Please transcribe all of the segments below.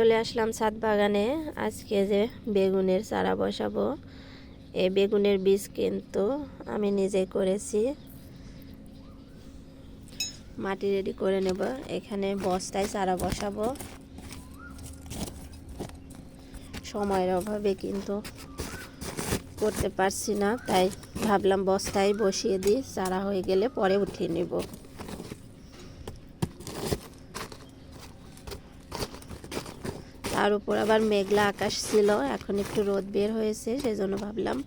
চলে আসলাম ছাদ বাগানে। আজকে যে বেগুনের চারা বসাবো, এই বেগুনের বীজ কিন্তু আমি নিজেই করেছি। মাটি রেডি করে নেব। এখানে বস্তায় চারা বসাবো। সময়ের অভাবে কিন্তু করতে পারছি না, তাই ভাবলাম বস্তায় বসিয়ে দিই, চারা হয়ে গেলে পরে উঠিয়ে নেব। তার উপর আবার মেঘলা আকাশ ছিল, এখন একটু রোদ বের হয়েছে, সেজন্য ভাবলাম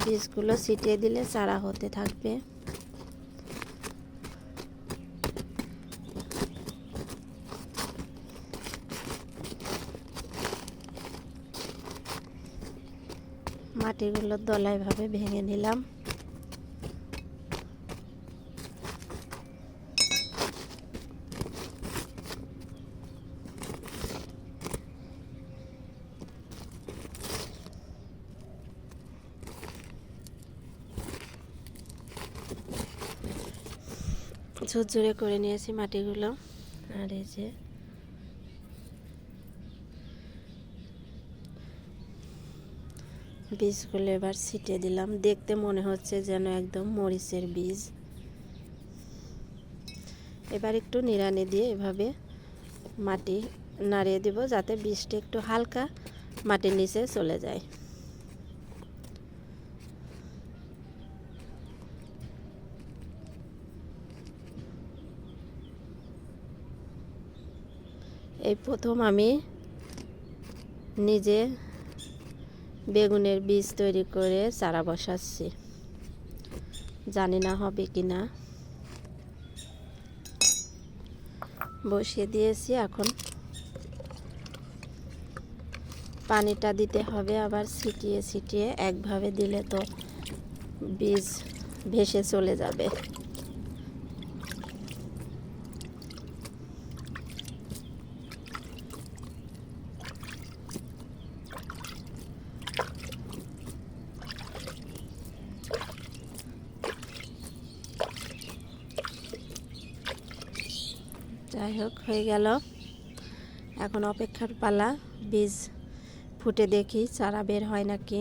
বীজগুলো ছিটিয়ে দিলে চারা হতে থাকবে। মাটিগুলো দলাই ভাবে ভেঙে নিলাম। ঝুরঝুরে করে নিয়েছি মাটিগুলো। আর এই যে বীজগুলো এবার ছিটিয়ে দিলাম। দেখতে মনে হচ্ছে যেন একদম মরিচের বীজ। এবার একটু নিড়ানি দিয়ে এভাবে মাটি নাড়িয়ে দিব, যাতে বীজটা একটু হালকা মাটির নিচে চলে যায়। এই প্রথম আমি নিজে বেগুনের বীজ তৈরি করে চারা বসাচ্ছি, জানি না হবে কি না। বসিয়ে দিয়েছি, এখন পানিটা দিতে হবে। আবার ছিটিয়ে ছিটিয়ে একভাবে দিলে তো বীজ ভেসে চলে যাবে। যাই হোক, হয়ে গেল। এখন অপেক্ষার পালা। বীজ ফুটে দেখি চারা বের হয় নাকি।